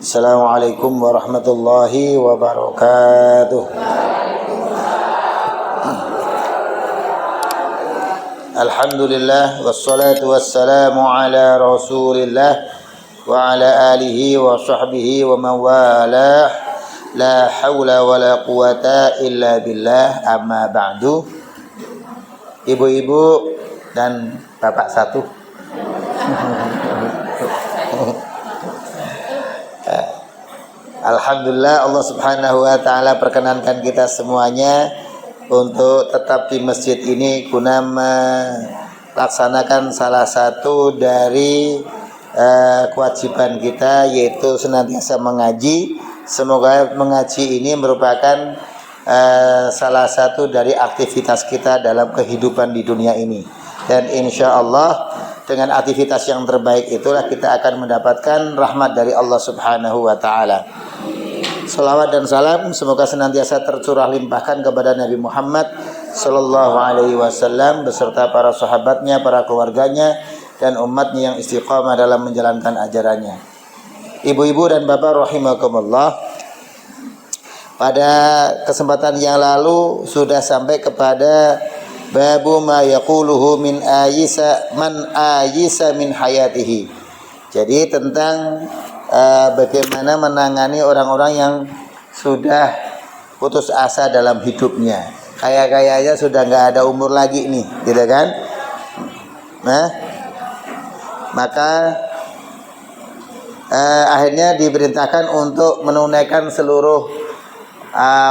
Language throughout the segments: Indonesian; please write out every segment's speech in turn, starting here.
Assalamualaikum warahmatullahi wabarakatuh. Alhamdulillah wassalatu wassalamu ala Rasulillah wa ala alihi wa sahbihi wa man walah. La haula wa la quwata illa billah, amma ba'du. Ibu-ibu dan bapak satu. Alhamdulillah, Allah subhanahu wa ta'ala perkenankan kita semuanya untuk tetap di masjid ini guna melaksanakan salah satu dari kewajiban kita, yaitu senantiasa mengaji. Semoga mengaji ini merupakan salah satu dari aktivitas kita dalam kehidupan di dunia ini. Dan insya Allah dengan aktivitas yang terbaik itulah kita akan mendapatkan rahmat dari Allah subhanahu wa ta'ala. Salawat dan salam semoga senantiasa tercurah limpahkan kepada Nabi Muhammad sallallahu alaihi wasallam beserta para sahabatnya, para keluarganya, dan umatnya yang istiqamah dalam menjalankan ajarannya. Ibu-ibu dan bapak rahimakumullah, pada kesempatan yang lalu sudah sampai kepada babu ma yaquluhu min ayisa man ayisa min hayatihi. Jadi tentang bagaimana menangani orang-orang yang sudah putus asa dalam hidupnya. Kayaknya sudah nggak ada umur lagi nih, gitu kan? Nah, maka akhirnya diperintahkan untuk menunaikan seluruh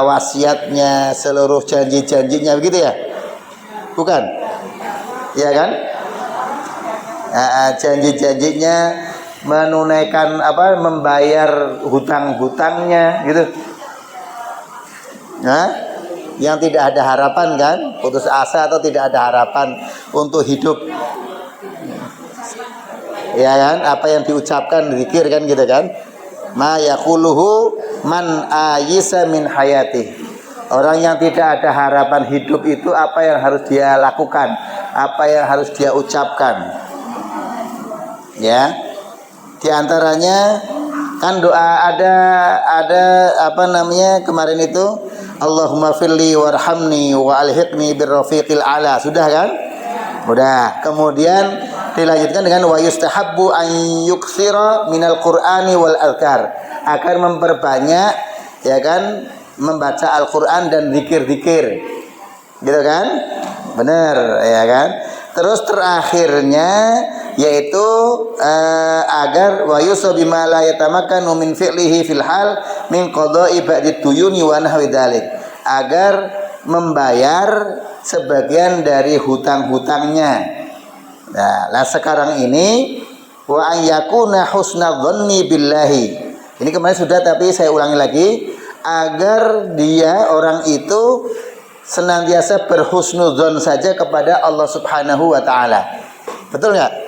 wasiatnya, seluruh janji-janjinya, begitu ya? Bukan? Ya kan? Janji-janjinya, menunaikan membayar hutang-hutangnya, gitu. Nah, yang tidak ada harapan kan, putus asa atau tidak ada harapan untuk hidup, ya kan? Apa yang diucapkan, zikir kan, gitu kan? Ma yaquluhu man ayisa min hayati. Orang yang tidak ada harapan hidup itu apa yang harus dia lakukan, apa yang harus dia ucapkan, ya. Di antaranya kan doa ada kemarin itu Allahumma firli warhamni wa alhiqni birrafiqil ala, sudah kan? Udah. Kemudian dilanjutkan dengan wa yustahabbu an yuktsira minal qur'ani wal azkar, akan memperbanyak, ya kan, membaca Al-Qur'an dan zikir-zikir, gitu kan? Benar, ya kan? Terus terakhirnya yaitu agar wa yusabi ma la yatamakkanu min fi'lihi fil hal min qada'i ba'di tuyuni wa nahwi dzalik, agar membayar sebagian dari hutang-hutangnya. Nah, sekarang ini wa an yakuna husnadz-dzanni billahi. Ini kemarin sudah, tapi saya ulangi lagi, agar dia orang itu senantiasa berhusnudzon saja kepada Allah subhanahu wa ta'ala. Betul nggak?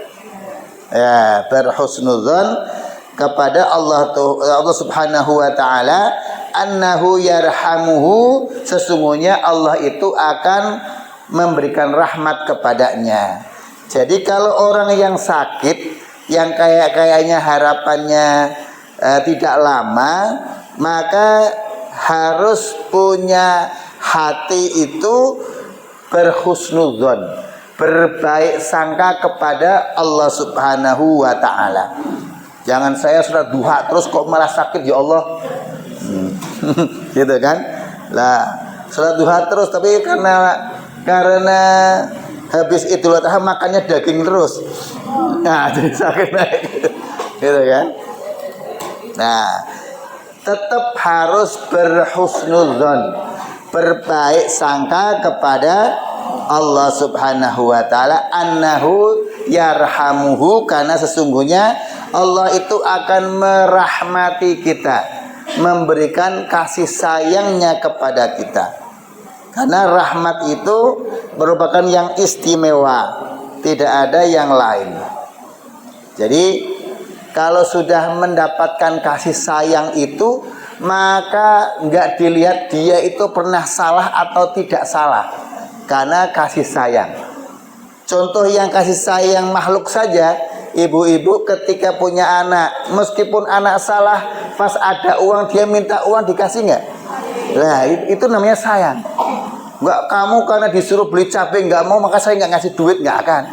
Ya, berhusnudzon kepada Allah subhanahu wa ta'ala, annahu yarhamuhu, sesungguhnya Allah itu akan memberikan rahmat kepadanya. Jadi kalau orang yang sakit, yang kayaknya harapannya tidak lama, maka harus punya hati itu berhusnudzon, berbaik sangka kepada Allah subhanahu wa ta'ala. Jangan saya sudah duha terus kok malah sakit, ya Allah. Gitu kan? Lah, salat duha terus tapi karena habis Idul Adha makannya daging terus. Nah, jadi sakit naik. Gitu kan? Nah, tetap harus berhusnudzon, berbaik sangka kepada Allah subhanahu wa ta'ala, annahu yarhamuhu, karena sesungguhnya Allah itu akan merahmati kita, memberikan kasih sayangnya kepada kita. Karena rahmat itu merupakan yang istimewa, tidak ada yang lain. Jadi kalau sudah mendapatkan kasih sayang itu, maka nggak dilihat dia itu pernah salah atau tidak salah, karena kasih sayang. Contoh yang kasih sayang makhluk saja, ibu-ibu ketika punya anak, meskipun anak salah, Pas ada uang dia minta uang dikasih nggak? Nah itu namanya sayang. Nggak, kamu karena disuruh beli cabai nggak mau maka saya nggak ngasih duit, nggak akan.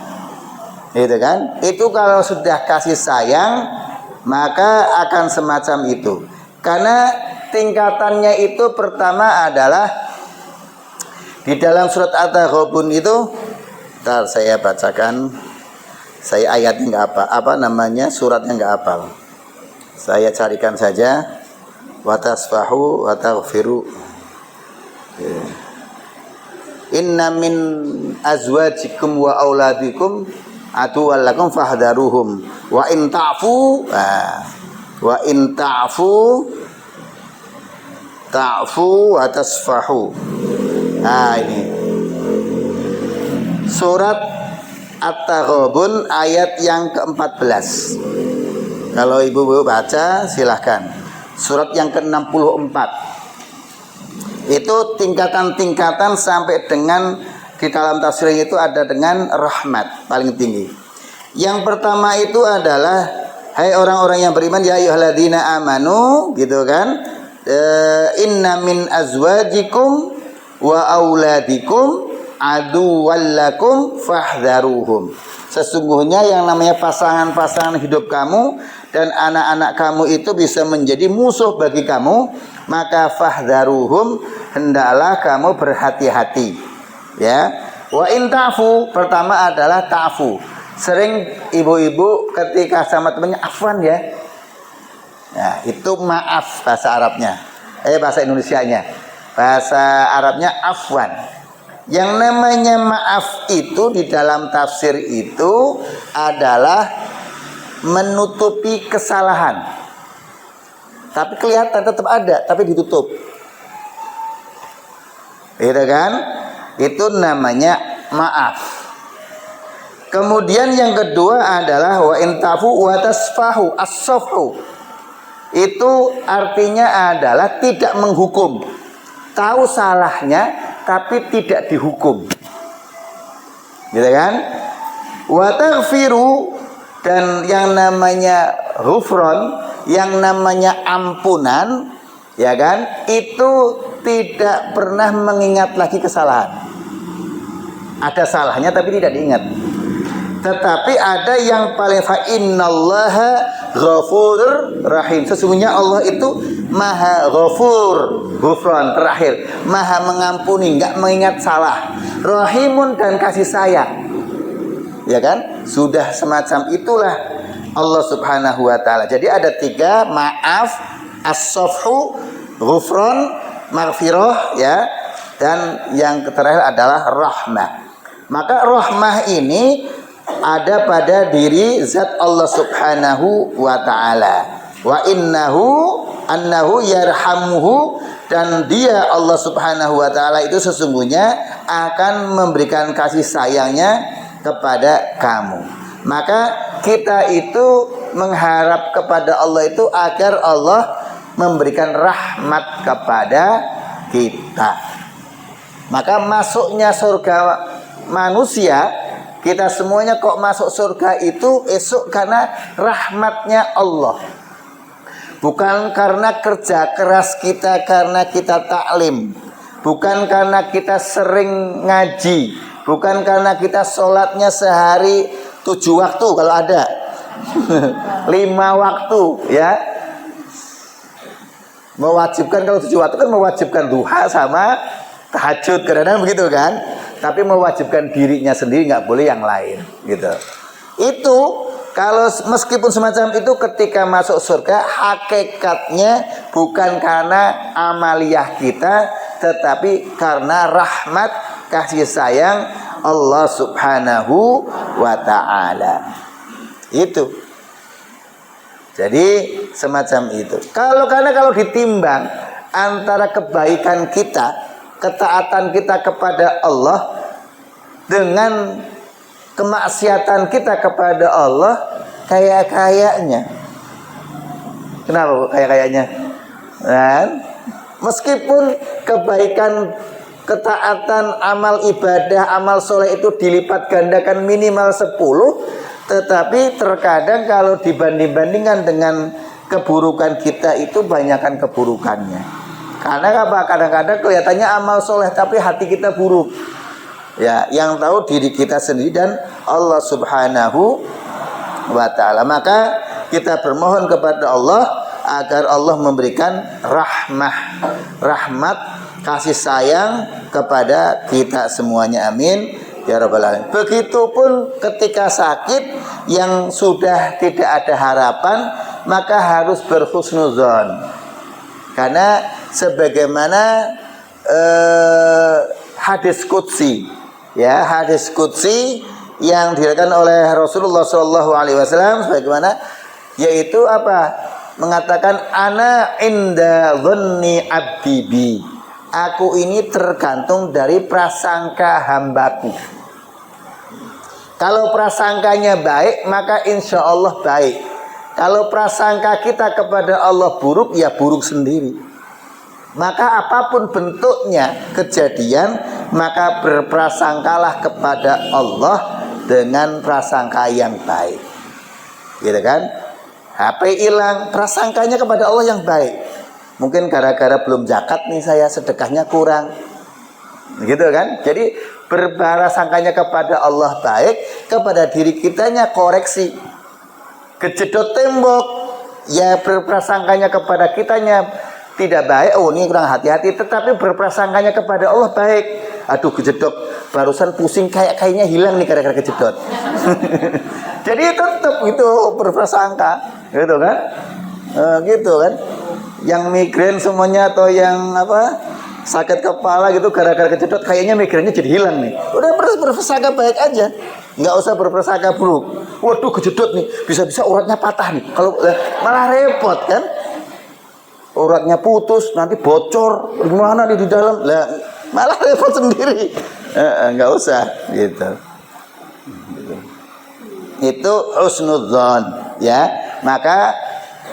Gitu kan? Itu kalau sudah kasih sayang maka akan semacam itu. Karena tingkatannya itu pertama adalah di dalam surat At-Taghabun itu, ntar saya bacakan. Saya ayatnya nggak apa namanya, suratnya nggak hafal. Saya carikan saja. Watasfahu wataghfiru. Inna min azwajikum wa auladikum aduwwal lakum fahdharuhum wa in ta'fu wa tasfahu. Nah ini surat At-Taghabun ayat yang ke-14. Kalau ibu-ibu baca silahkan. Surat yang ke-64. Itu tingkatan-tingkatan sampai dengan di dalam tafsir itu ada dengan rahmat paling tinggi. Yang pertama itu adalah hai orang-orang yang beriman, ya ayyuhalladzina amanu, gitu kan. Inna min azwajikum wa auladikum aduwallakum fahdharuhum. Sesungguhnya yang namanya pasangan-pasangan hidup kamu dan anak-anak kamu itu bisa menjadi musuh bagi kamu, maka fahdharuhum, hendaklah kamu berhati-hati. Ya. Wa in ta'fu, pertama adalah ta'fu. Sering ibu-ibu ketika sama temannya afwan ya. Nah, itu maaf bahasa Arabnya. Bahasa Indonesianya. Bahasa Arabnya afwan. Yang namanya maaf itu di dalam tafsir itu adalah menutupi kesalahan. Tapi kelihatan tetap ada, tapi ditutup. Gitu kan? Itu namanya maaf. Kemudian yang kedua adalah wa intafu wa tasfahu, as-safhu. Itu artinya adalah tidak menghukum. Tahu salahnya tapi tidak dihukum. Gitu kan? Wa taghfiru, dan yang namanya ghufron, yang namanya ampunan, ya kan? Itu tidak pernah mengingat lagi kesalahan. Ada salahnya tapi tidak diingat. Tetapi ada yang paling fa innallaha ghafurur rahim. Sesungguhnya Allah itu maha ghafur, ghufran terakhir, maha mengampuni, enggak mengingat salah. Rahimun, dan kasih sayang. Ya kan? Sudah semacam itulah Allah Subhanahu wa taala. Jadi ada tiga, maaf, as-safhu, ghufran, maghfirah, ya. Dan yang terakhir adalah rahmah. Maka rahmah ini ada pada diri zat Allah Subhanahu wa taala. Wa annahu yarhamuhu, dan dia Allah Subhanahu wa taala itu sesungguhnya akan memberikan kasih sayangnya kepada kamu. Maka kita itu mengharap kepada Allah itu agar Allah memberikan rahmat kepada kita. Maka masuknya surga manusia, kita semuanya kok masuk surga itu esok karena rahmatnya Allah. Bukan karena kerja keras kita, karena kita taklim. Bukan karena kita sering ngaji. Bukan karena kita sholatnya sehari 7 waktu kalau ada. 5 waktu, ya. Mewajibkan, kalau 7 waktu kan mewajibkan duha sama tahajud, kadang-kadang begitu kan. Tapi mewajibkan dirinya sendiri, nggak boleh yang lain, gitu. Itu kalau meskipun semacam itu, ketika masuk surga hakikatnya bukan karena amaliyah kita, tetapi karena rahmat kasih sayang Allah Subhanahu wa taala. Itu. Jadi semacam itu. Kalau ditimbang antara kebaikan kita, ketaatan kita kepada Allah dengan kemaksiatan kita kepada Allah, kayaknya. Kenapa kayaknya? Nah, meskipun kebaikan, ketaatan, amal ibadah, amal soleh itu dilipat gandakan minimal 10, tetapi terkadang kalau dibanding-bandingkan dengan keburukan kita itu banyakkan keburukannya. Karena apa? Kadang-kadang kelihatannya amal soleh tapi hati kita buruk. Ya, yang tahu diri kita sendiri dan Allah Subhanahu wa ta'ala. Maka kita bermohon kepada Allah agar Allah memberikan rahmat, kasih sayang kepada kita semuanya. Amin ya rabbal alamin. Begitupun ketika sakit yang sudah tidak ada harapan, maka harus berhusnuzon. Karena sebagaimana hadis qudsi, ya, hadis qudsi yang diriwayatkan oleh Rasulullah SAW, sebagaimana yaitu apa? Mengatakan ana inda dhanni abdi bi. Aku ini tergantung dari prasangka hambaku. Kalau prasangkanya baik, maka insya Allah baik. Kalau prasangka kita kepada Allah buruk, ya buruk sendiri. Maka apapun bentuknya kejadian, maka berprasangkalah kepada Allah dengan prasangka yang baik. Gitu kan? HP hilang, prasangkanya kepada Allah yang baik. Mungkin gara-gara belum zakat nih saya, sedekahnya kurang. Gitu kan? Jadi berprasangkanya kepada Allah baik, kepada diri kitanya koreksi. Kejedot tembok, ya berprasangkanya kepada kitanya tidak baik, oh ini kurang hati-hati, tetapi berprasangkanya kepada Allah baik. Aduh kejedot, barusan pusing kayaknya hilang nih gara-gara kejedot. Jadi tetap itu berprasangka, gitu kan? Gitu kan? Yang migrain semuanya atau yang apa sakit kepala gitu gara-gara kejedot, kayaknya migrainnya jadi hilang nih. Udah berprasangka baik aja, nggak usah berprasangka buruk. Waduh kejedot nih, bisa-bisa uratnya patah nih. Kalau malah repot kan? Uratnya putus, nanti bocor, gimana nih di dalam? Lah, malah repot sendiri. Nggak usah gitu. Itu husnudzon, ya. Maka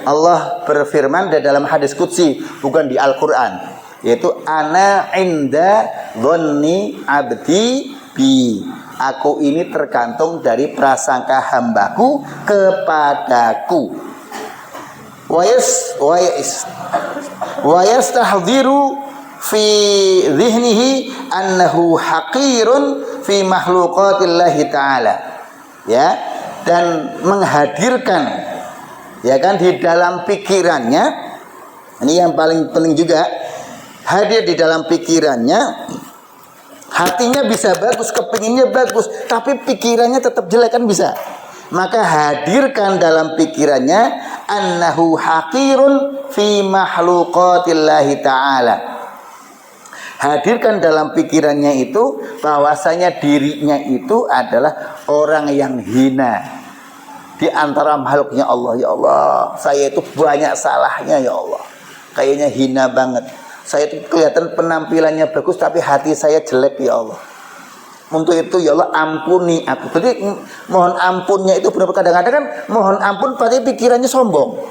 Allah berfirman di dalam hadis qudsi, bukan di Al-Qur'an, yaitu ana inda dhanni abdi bi. Aku ini tergantung dari prasangka hambaku kepadaku. Wa yastahdhiru fi dhihnihi annahu haqirun fi makhluqatillahi ta'ala. Ya, dan menghadirkan, ya kan, di dalam pikirannya, ini yang paling penting juga, hadir di dalam pikirannya. Hatinya bisa bagus, kepinginnya bagus, tapi pikirannya tetap jelek kan bisa. Maka hadirkan dalam pikirannya annahu haqirun fi makhluqatillahi ta'ala. Hadirkan dalam pikirannya itu bahwasanya dirinya itu adalah orang yang hina di antara makhluknya Allah. Ya Allah, saya itu banyak salahnya ya Allah, kayaknya hina banget. Saya itu kelihatan penampilannya bagus tapi hati saya jelek ya Allah. Untuk itu ya Allah ampuni aku. Jadi mohon ampunnya itu benar-benar, kadang-kadang kan mohon ampun pada pikirannya sombong,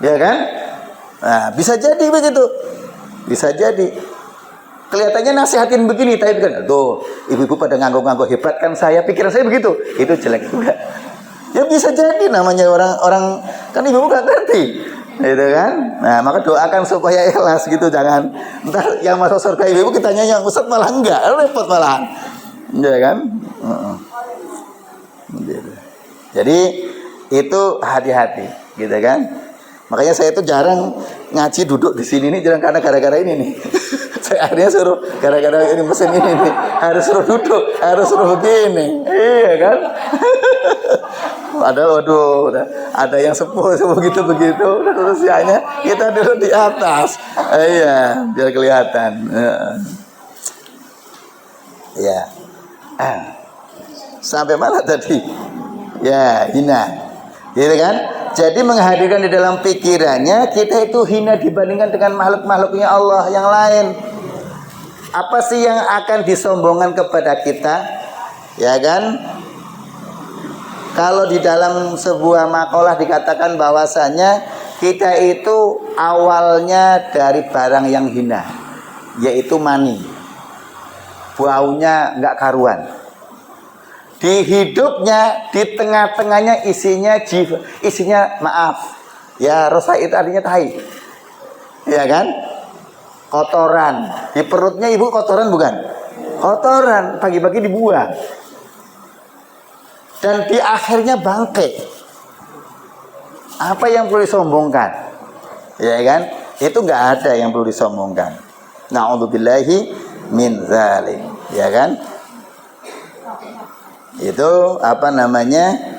ya kan? Nah, bisa jadi begitu. Bisa jadi kelihatannya nasihatin begini, tapi kan tuh ibu-ibu pada ngangguk-ngangguk hebat kan saya, pikiran saya begitu, itu jelek juga. Ya bisa jadi, namanya orang kan ibu-ibu gak ngerti, gitu kan? Nah maka doakan supaya ikhlas gitu, jangan ntar yang masuk surga ibu-ibu kita nyanyi Ustaz malah enggak, repot malahan, ya kan? Jadi itu hati-hati, gitu kan? Makanya saya itu jarang ngaji duduk di sini nih, jarang, karena gara-gara ini nih. Saya akhirnya suruh gara-gara ini mesin ini nih, harus suruh duduk, harus suruh begini. Iya kan? Padahal waduh, ada yang sepuh begitu, terus sianya kita duduk di atas. Iya, biar kelihatan. Iya. Sampai mana tadi? Ya, hina. Gitu kan? Jadi menghadirkan di dalam pikirannya kita itu hina dibandingkan dengan makhluk-makhluknya Allah yang lain. Apa sih yang akan disombongkan kepada kita? Ya kan? Kalau di dalam sebuah makalah dikatakan bahwasanya kita itu awalnya dari barang yang hina, yaitu mani. Baunya nggak karuan. Di hidupnya, di tengah-tengahnya isinya maaf, Ya rosaid artinya tai. Ya kan? Kotoran. Di perutnya ibu kotoran bukan? Kotoran, pagi-pagi dibuang. Dan di akhirnya bangkai. Apa yang perlu disombongkan? Ya kan? Itu nggak ada yang perlu disombongkan. Na'udzubillahi min dzalik. Ya kan? Itu apa namanya?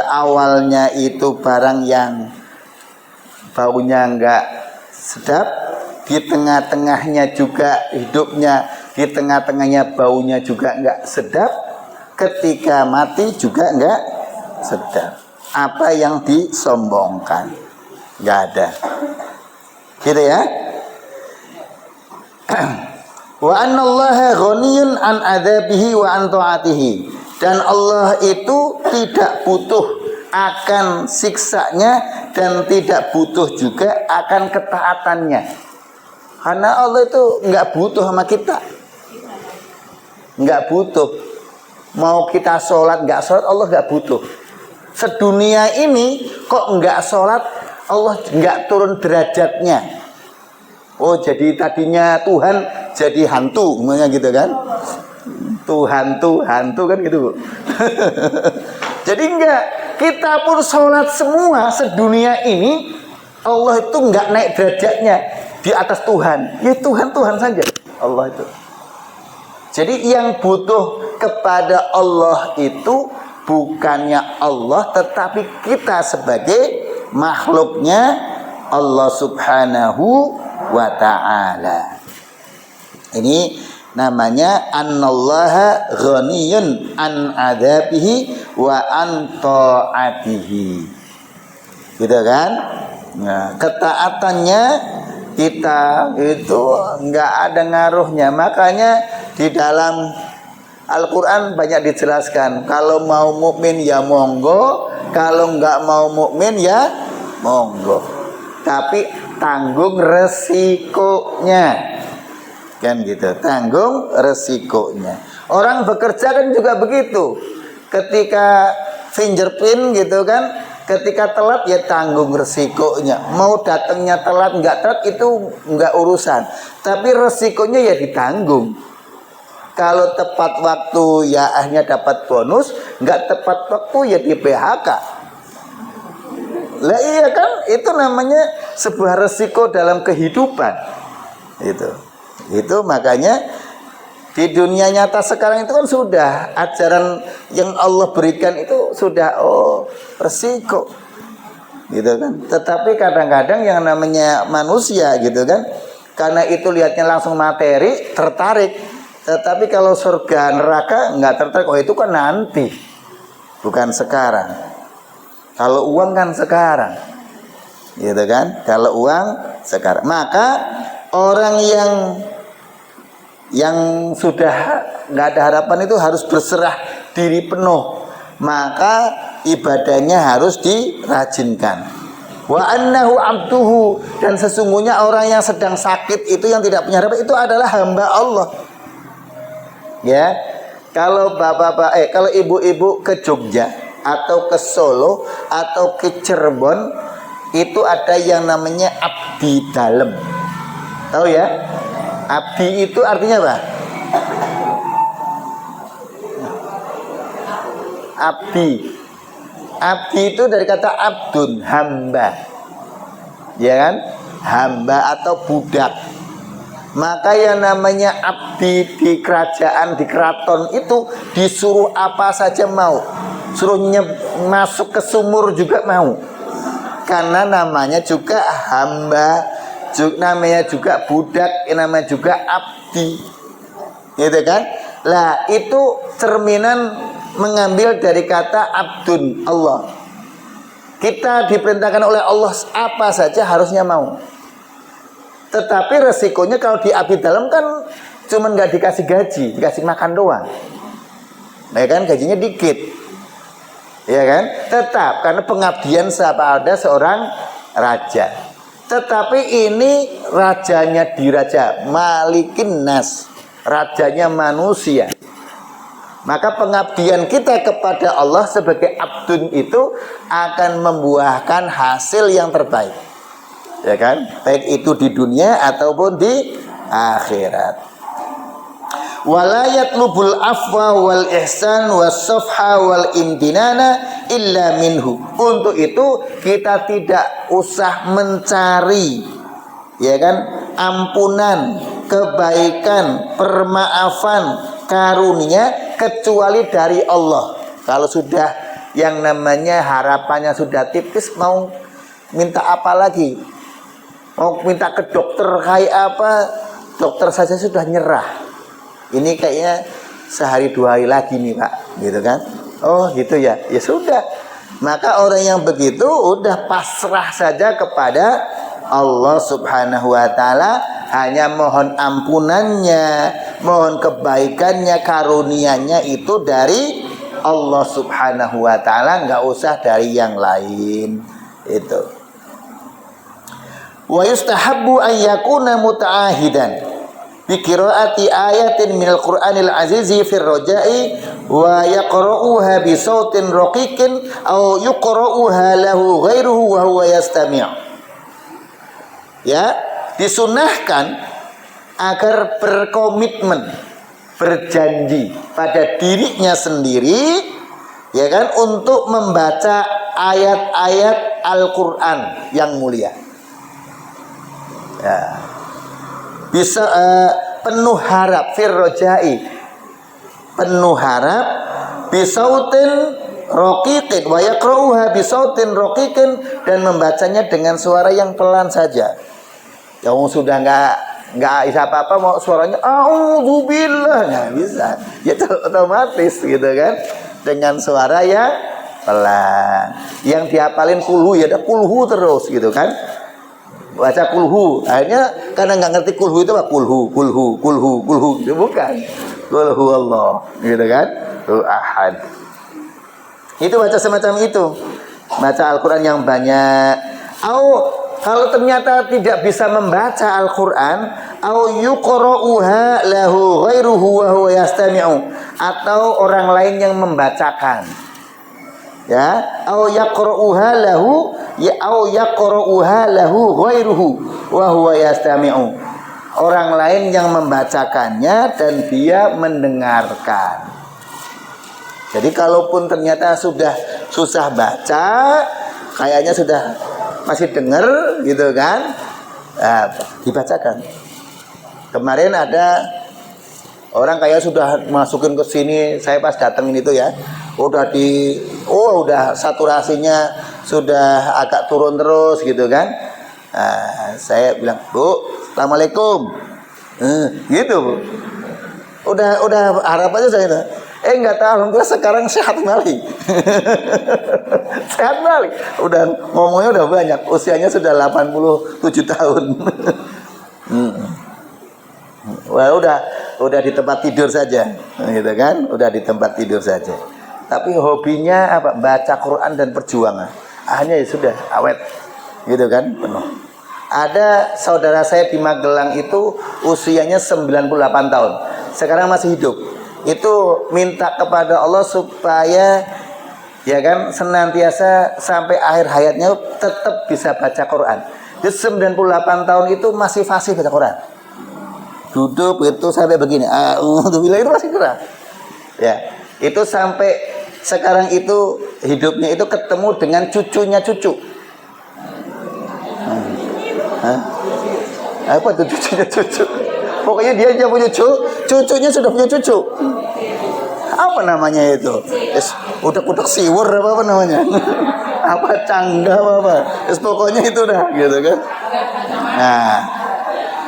Awalnya itu barang yang baunya nggak sedap, di tengah-tengahnya juga hidupnya, di tengah-tengahnya baunya juga nggak sedap, ketika mati juga nggak sedap. Apa yang disombongkan? Nggak ada. Gitu ya. Wa annallaha ghaniyun an adzabihi wa an ta'atihi. Dan Allah itu tidak butuh akan siksanya dan tidak butuh juga akan ketaatannya. Karena Allah itu nggak butuh sama kita. Nggak butuh. Mau kita sholat nggak sholat Allah nggak butuh. Sedunia ini kok nggak sholat Allah nggak turun derajatnya. Oh jadi tadinya Tuhan jadi hantu, namanya gitu kan? Hantu kan gitu. Jadi enggak, kita pun sholat semua sedunia ini Allah itu enggak naik derajatnya di atas Tuhan. Ya Tuhan saja Allah itu. Jadi yang butuh kepada Allah itu bukannya Allah, tetapi kita sebagai makhluknya Allah subhanahu wa ta'ala. Ini namanya annallaha ghaniyun an adzabihi wa an ta'atihi. Gitu kan? Nah, ketaatannya kita itu enggak ada ngaruhnya. Makanya di dalam Al-Quran banyak dijelaskan, kalau mau mukmin ya monggo, kalau enggak mau mukmin ya monggo. Tapi tanggung resikonya. Kan gitu, tanggung resikonya. Orang bekerja kan juga begitu. Ketika fingerprint gitu kan, ketika telat ya tanggung resikonya. Mau datangnya telat nggak telat itu nggak urusan, tapi resikonya ya ditanggung. Kalau tepat waktu ya akhirnya dapat bonus, nggak tepat waktu ya di PHK. Lah iya kan, itu namanya sebuah resiko dalam kehidupan. Itu makanya di dunia nyata sekarang itu kan sudah ajaran yang Allah berikan itu sudah resiko. Gitu kan. Tetapi kadang-kadang yang namanya manusia gitu kan, karena itu lihatnya langsung materi, tertarik. Tetapi kalau surga neraka nggak tertarik. Oh itu kan nanti, bukan sekarang. Kalau uang kan sekarang, gitu kan? Kalau uang sekarang, maka orang yang sudah nggak ada harapan itu harus berserah diri penuh. Maka ibadahnya harus dirajinkan. Wa annahu abduhu, dan sesungguhnya orang yang sedang sakit itu yang tidak punya harapan itu adalah hamba Allah. Ya, kalau bapak-bapak, kalau ibu-ibu ke Jogja atau ke Solo atau ke Cirebon itu ada yang namanya abdi dalem. Tahu ya? Abdi itu artinya apa? Abdi itu dari kata abdun, hamba. Ya kan? Hamba atau budak. Maka yang namanya abdi di kerajaan, di keraton itu disuruh apa saja mau. Suruh masuk ke sumur juga mau. Karena namanya juga hamba, namanya juga budak, namanya juga abdi. Gitu kan? Lah itu cerminan mengambil dari kata abdun, Allah. Kita diperintahkan oleh Allah apa saja harusnya mau. Tetapi resikonya kalau di abdi dalam kan cuman nggak dikasih gaji, dikasih makan doang. Ya kan, gajinya dikit. Ya kan? Tetap karena pengabdian ada seorang raja. Tetapi ini rajanya diraja, malikin nas, rajanya manusia. Maka pengabdian kita kepada Allah sebagai abdun itu akan membuahkan hasil yang terbaik, ya kan? Baik itu di dunia ataupun di akhirat. Wala yatlubul afwa wal ihsan was safha wal imtinana illa minhu. Untuk itu kita tidak usah mencari, ya kan, ampunan, kebaikan, permaafan, karunia kecuali dari Allah. Kalau sudah yang namanya harapannya sudah tipis, mau minta apa lagi? Mau minta ke dokter kayak apa? Dokter saja sudah nyerah. Ini kayaknya sehari 2 hari lagi nih Pak, gitu kan? Oh gitu ya, ya sudah. Maka orang yang begitu udah pasrah saja kepada Allah Subhanahu wa Ta'ala, hanya mohon ampunannya, mohon kebaikannya, karunianya itu dari Allah Subhanahu wa Ta'ala, nggak usah dari yang lain. Itu. Wa yustahabbu an yakuna muta'ahidan bi qiraati ayatin minal Qur'anil azizi fir roja'i wa yaqra'uha bi sautin raqiqin aw yuqra'uha lahu ghairuhu wa huwa yastami'. Ya, disunahkan agar berkomitmen, berjanji pada dirinya sendiri, ya kan, untuk membaca ayat-ayat Al-Qur'an yang mulia. Ya. Bisa penuh harap firrojai, penuh harap bisautin raqiqin wa yaqra'uha bisautin raqiqin, dan membacanya dengan suara yang pelan saja. Yang sudah nggak bisa apa-apa, mau suaranya a'udzubillah, nggak bisa. Ya otomatis gitu kan, dengan suara yang pelan. Yang dihafalin kulhu, ya ada kulhu terus gitu kan. Baca kulhu, akhirnya karena nggak ngerti kulhu itu apa, kulhu itu bukan kulhu Allah, gitu kan, ahad. Itu baca semacam itu, baca Al-Quran yang banyak. Kalau ternyata tidak bisa membaca Al-Quran, au yuqra'uha lahu ghairuhu wa huwa yastami'u, atau orang lain yang membacakan. Ya, au yaqra'uha lahu, ya au yaqra'uha lahu ghairuhu wa huwa yastami'u. Orang lain yang membacakannya dan dia mendengarkan. Jadi kalaupun ternyata sudah susah baca, kayaknya sudah masih dengar gitu kan, dibacakan. Kemarin ada orang kayak sudah masukin ke sini, saya pas datengin itu ya, udah saturasinya sudah agak turun terus gitu kan. Saya bilang, Bu, assalamualaikum, gitu Bu. Udah harap aja saya itu. Enggak tahu, alhamdulillah sekarang sehat balik. Sehat balik. Udah ngomongnya udah banyak, usianya sudah 87 tahun. Wah, udah di tempat tidur saja, gitu kan? Udah di tempat tidur saja. Tapi hobinya apa? Baca Quran dan perjuangan. Hanya ya sudah awet, gitu kan? Penuh. Ada saudara saya di Magelang itu usianya 98 tahun. Sekarang masih hidup. Itu minta kepada Allah supaya, ya kan, senantiasa sampai akhir hayatnya tetap bisa baca Quran. Jadi 98 tahun itu masih fasih baca Quran. Duduk itu sampai begini, alhamdulillah, itu masih gerak. Ya, itu sampai sekarang itu hidupnya itu ketemu dengan cucunya cucu. Apa tuh cucunya cucu? Pokoknya dia punya cucunya sudah punya cucu. Apa namanya itu? Udah siwur apa namanya? Apa cangga apa? Pokoknya itu dah gitu kan. Nah,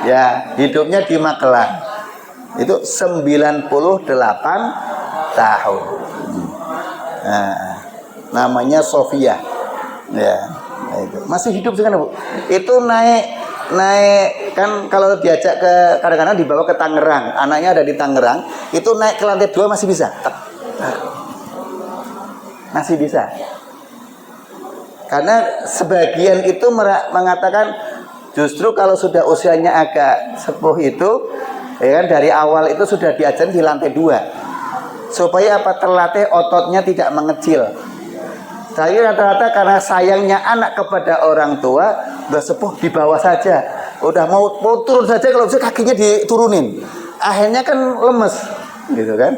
ya, hidupnya di Magelang. Itu 98 tahun. Nah, namanya Sofia. Ya, itu. Masih hidup sekarang, Bu. Itu naik kan, kalau diajak ke, kadang-kadang dibawa ke Tangerang, anaknya ada di Tangerang, itu naik ke lantai 2 masih bisa. Masih bisa. Karena sebagian itu mengatakan justru kalau sudah usianya agak sepuh itu, ya kan, dari awal itu sudah diajarin di lantai 2 supaya apa? Terlatih ototnya tidak mengecil. Tapi rata-rata karena sayangnya anak kepada orang tua, udah sepuh di bawah saja, udah mau turun saja kalau bisa kakinya diturunin, akhirnya kan lemes, gitu kan?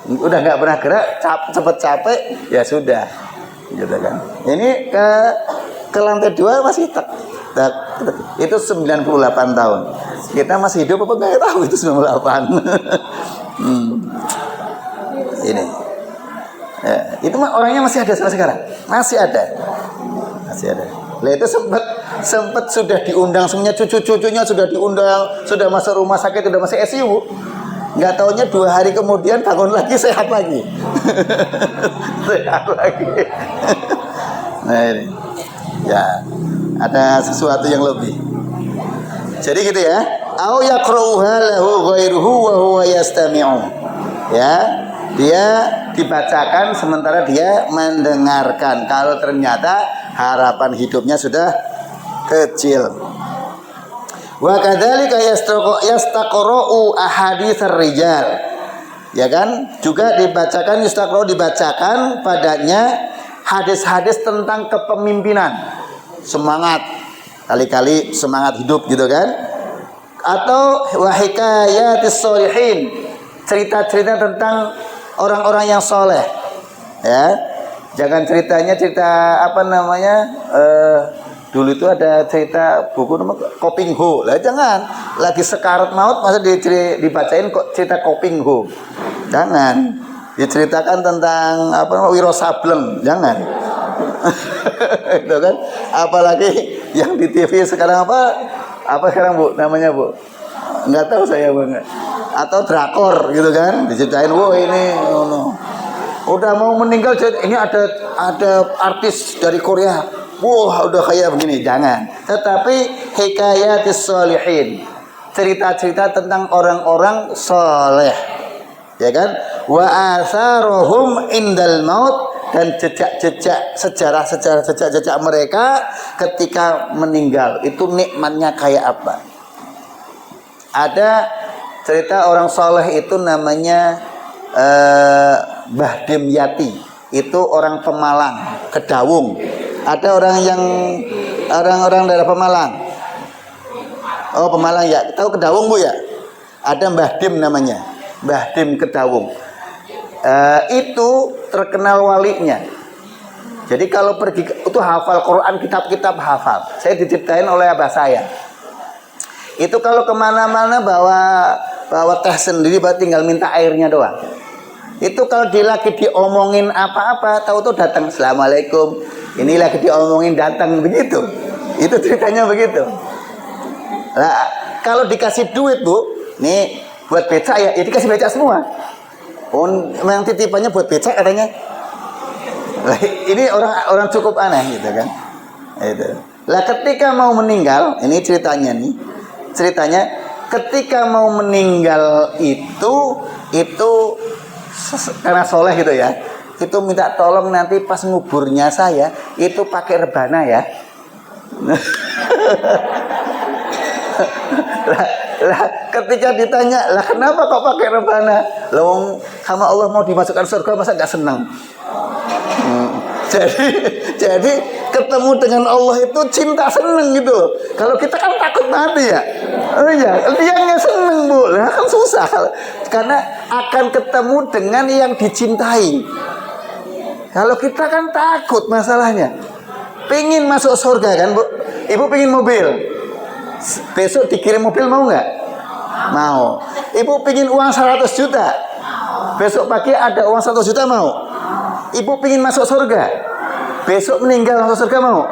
Udah nggak pernah gerak, cepet capek, ya sudah, gitu kan? Ini ke lantai 2 masih itu 98 tahun. Kita masih hidup apa nggak tahu itu 98. Ini. Ya, itu orangnya masih ada sampai sekarang. Masih ada. Lah itu sempat sudah diundang semuanya, cucu-cucunya sudah diundang, sudah masuk rumah sakit, sudah masuk ICU. Nggak taunya 2 hari kemudian bangun lagi sehat lagi. Sehat lagi. Nah ini. Ya, ada sesuatu yang lebih. Jadi gitu ya. Au yaqra'uha lahu ghairuhu wa huwa yastami'u. Ya, dia dibacakan sementara dia mendengarkan. Kalau ternyata harapan hidupnya sudah kecil. Wa kadzalika yastaqra'u ahaditsar rijal. Ya kan? Juga dibacakan dibacakan padanya hadis-hadis tentang kepemimpinan. Semangat, kali-kali semangat hidup gitu kan? Atau wahikayatis sholihin, cerita-cerita tentang orang-orang yang soleh, ya. Jangan cerita apa namanya, dulu itu ada cerita buku namanya Koping Ho, lah jangan. Lagi sekarat maut masa dibacain kok cerita Koping Ho, jangan. Diceritakan tentang apa namanya Wiro Sableng, jangan. Itu kan, apalagi yang di TV sekarang apa sekarang Bu namanya Bu, nggak tahu saya Bu, atau drakor gitu kan, diceritain wow ini udah mau meninggal, ini ada artis dari Korea, wah udah kayak begini, jangan. Tetapi hikayatis sholihin, cerita-cerita tentang orang-orang soleh, ya kan, wa atharuhum indal maut, dan jejak-jejak sejarah mereka ketika meninggal itu nikmatnya kayak apa. Ada cerita orang soleh itu namanya Mbah Dimyati, itu orang Pemalang, Kedawung. Ada orang daerah Pemalang. Oh Pemalang ya, tahu Kedawung Bu ya? Ada Mbah Dim namanya, Mbah Dim Kedawung. Itu terkenal walinya. Jadi kalau pergi itu hafal Quran, kitab-kitab hafal. Saya diceritain oleh abah saya. Itu kalau kemana-mana bawa teh sendiri, tinggal minta airnya doang. Itu kalau lagi diomongin apa-apa, tahu-tahu datang, assalamualaikum. Ini lagi diomongin datang, begitu. Itu ceritanya begitu. Nah, kalau dikasih duit Bu, nih buat becak ya, dikasih becak semua. Oh, yang titipannya buat becak katanya. Ini orang cukup aneh gitu kan. Itu. Lah ketika mau meninggal, ini ceritanya ketika mau meninggal itu karena soleh gitu ya. Itu minta tolong nanti pas nguburnya saya itu pakai rebana ya. Lah ketika ditanya, lah kenapa kok pakai rebana? Lah sama Allah mau dimasukkan surga masa nggak senang? Jadi ketemu dengan Allah itu cinta seneng gitu. Kalau kita kan takut mati ya. Oh iya, dia nggak seneng Bu. Lah kan susah karena akan ketemu dengan yang dicintai. Kalau kita kan takut masalahnya. Pengen masuk surga kan Bu? Ibu pengen mobil. Besok dikirim mobil mau nggak? Mau. Ibu pingin uang 100 juta. Besok pagi ada uang 100 juta mau. Ibu pingin masuk surga. Besok meninggal masuk surga mau.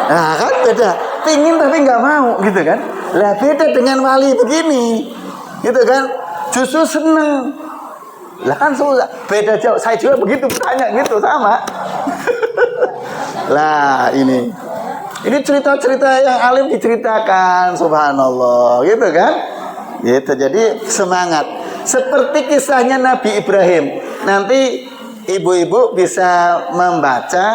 Nah kan beda. Pingin tapi nggak mau gitu kan. Lah beda dengan wali begini. Gitu kan. Justru seneng. Lah kan susah. Beda jauh. Saya juga begitu bertanya gitu sama. Lah ini cerita-cerita yang alim diceritakan, subhanallah, gitu kan? Gitu, jadi semangat. Seperti kisahnya Nabi Ibrahim. Nanti ibu-ibu bisa membaca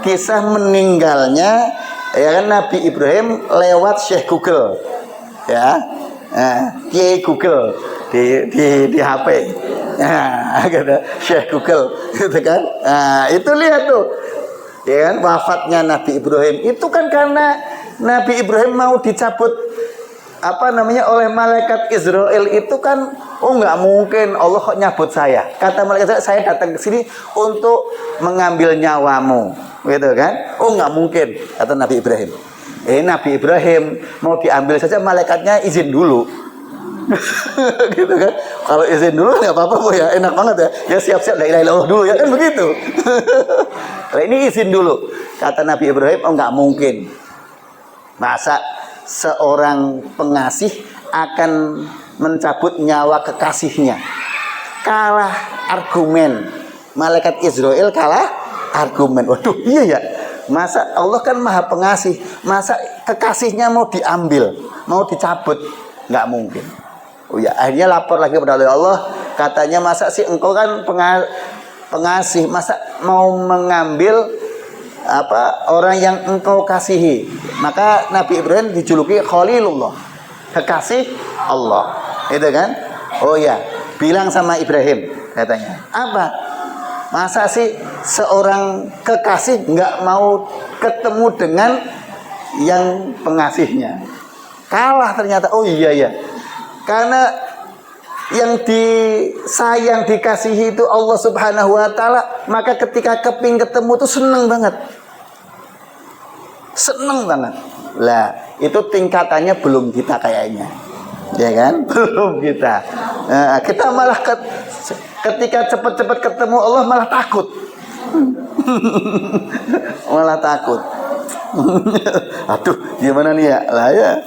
kisah meninggalnya ya kan Nabi Ibrahim lewat Syekh Google, ya, Kiai Google di HP. Nah, kata Syekh Google, gitu kan. Nah, itu lihat tuh. Ya kan, wafatnya Nabi Ibrahim itu kan karena Nabi Ibrahim mau dicabut oleh malaikat Israel itu kan, nggak mungkin Allah kok nyabut saya. Kata malaikat, saya datang ke sini untuk mengambil nyawamu, gitu kan. Nggak mungkin, kata Nabi Ibrahim. Nabi Ibrahim mau diambil saja malaikatnya izin dulu. Gitu kan. Kalau izin dulu nggak apa-apa Bu ya, enak banget ya. Ya siap-siap la ilaha illallah dulu ya kan begitu. Nah, ini izin dulu. Kata Nabi Ibrahim, nggak mungkin. Masa seorang pengasih akan mencabut nyawa kekasihnya? Kalah argumen. Malaikat Israel kalah argumen. Waduh, iya ya. Masa Allah kan maha pengasih, masa kekasihnya mau diambil, mau dicabut? Nggak mungkin. Oh ya, akhirnya lapor lagi kepada Allah. Katanya, masa sih engkau kan pengasih, masa mau mengambil orang yang engkau kasihi? Maka Nabi Ibrahim dijuluki Khalilullah, kekasih Allah, itu kan? Oh ya, bilang sama Ibrahim, katanya, apa? Masa sih seorang kekasih nggak mau ketemu dengan yang pengasihnya? Kalah ternyata. Oh iya ya, karena yang disayang, dikasihi itu Allah Subhanahu wa Ta'ala, maka ketika keping ketemu tuh seneng banget. Seneng banget. Lah, itu tingkatannya belum kita kayaknya. Ya kan? Belum kita. Kita malah ketika cepat-cepat ketemu Allah malah takut. Malah takut. Aduh, gimana nih ya? Lah ya.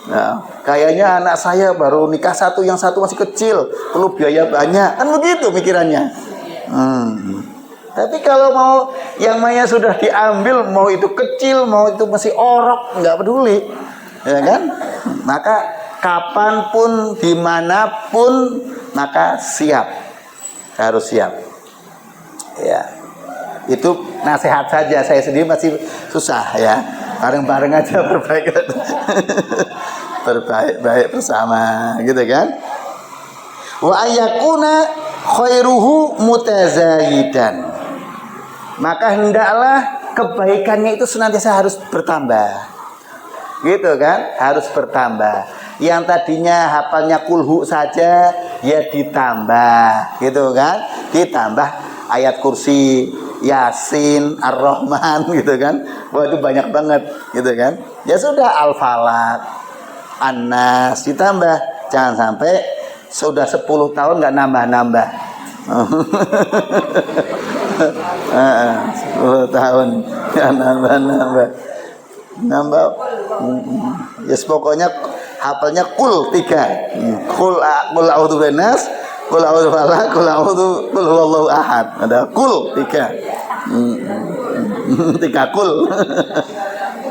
Nah, kayaknya anak saya baru nikah satu, yang satu masih kecil, perlu biaya banyak, kan begitu pikirannya. Tapi kalau mau yang mainnya sudah diambil, mau itu kecil, mau itu masih orok, nggak peduli, ya kan? Maka kapanpun, dimanapun, maka siap, harus siap. Ya, itu nasihat saja. Saya sendiri masih susah ya. Bareng-bareng aja perbaikan. Berbaik bersama, gitu kan? Wa ayakuna khairuhu mutazayidan. Maka hendaklah kebaikannya itu senantiasa harus bertambah. Gitu kan? Harus bertambah. Yang tadinya hafalnya kulhu saja, ya ditambah, gitu kan? Ditambah ayat kursi, Yasin, Ar-Rahman, gitu kan. Wah, itu banyak banget, gitu kan. Ya sudah, Al-Falaq, An-Nas ditambah. Jangan sampai sudah 10 tahun nggak nambah-nambah. 10 tahun nggak nambah-nambah. Nambah. Yes, pokoknya hafalnya kul 3. Kul a'udzu binnas, kul a'udzu falaq, kul huwallahu ahad. Ada kul 3. 3 kul.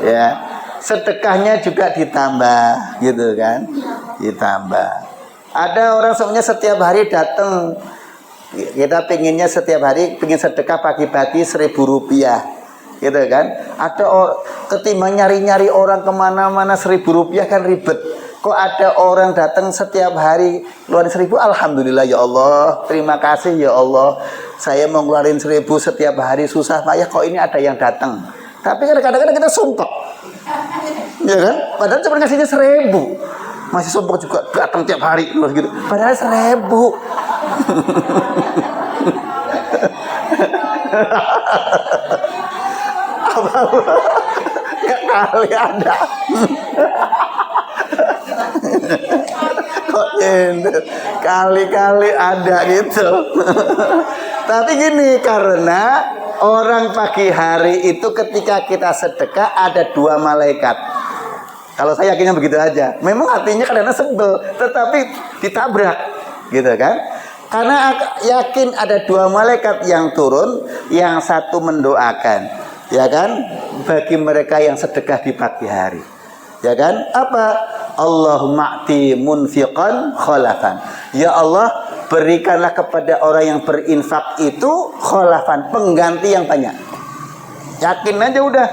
Ya. Sedekahnya juga ditambah, gitu kan? Ditambah. Ada orang sebenarnya setiap hari datang, kita pengennya setiap hari pengen sedekah pagi-pagi 1.000 rupiah, gitu kan? Ada ketimbang nyari-nyari orang kemana-mana 1.000 rupiah kan ribet. Kok ada orang datang setiap hari keluarin 1.000, alhamdulillah ya Allah, terima kasih ya Allah. Saya mau ngeluarin 1.000 setiap hari susah payah, kok ini ada yang datang. Tapi kadang-kadang kita sumpek. Ya kan? Padahal cuma ngasihnya 1.000, masih sumpah juga datang tiap hari gitu. Padahal 1.000. Kali ada. Kok kali-kali ada gitu. Tapi gini, karena orang pagi hari itu ketika kita sedekah ada 2 malaikat. Kalau saya yakinnya begitu aja. Memang artinya kadang-kadang sebel, tetapi ditabrak, gitu kan? Karena yakin ada 2 malaikat yang turun, yang satu mendoakan, ya kan? Bagi mereka yang sedekah di pagi hari, ya kan? Apa? Allahumma a'ti munfiqan khalafan. Ya Allah, berikanlah kepada orang yang berinfak itu khalafan, pengganti yang banyak. Yakin aja udah.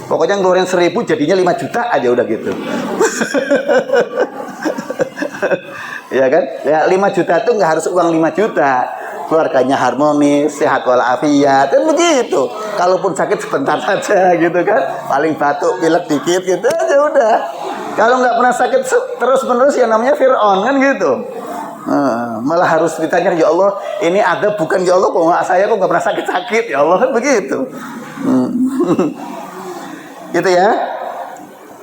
Pokoknya ngeluarin 1.000 jadinya 5 juta aja udah gitu. Ya kan? Ya 5 juta itu nggak harus uang 5 juta. Keluarganya harmonis, sehat walafiat, dan begitu. Kalaupun sakit sebentar saja gitu kan, paling batuk, pilek dikit gitu aja udah. Kalau nggak pernah sakit terus menerus ya namanya Fir'aun kan gitu. Malah harus ditanya, ya Allah ini ada bukan ya Allah, kok nggak saya kok nggak pernah sakit ya Allah kan begitu. Gitu ya.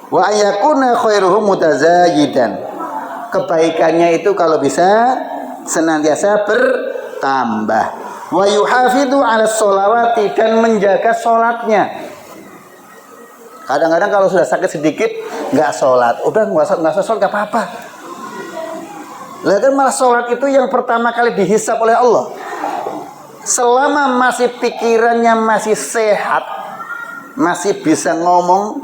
Wa ayakuna khairuhum mutazayidan. Kebaikannya itu kalau bisa senantiasa bertambah. Wa yuhafidhu 'ala sholawati, dan menjaga sholatnya. Kadang-kadang kalau sudah sakit sedikit nggak sholat, udah nggak usah sholat nggak apa-apa. Lah kan malah sholat itu yang pertama kali dihisab oleh Allah. Selama masih pikirannya masih sehat, masih bisa ngomong,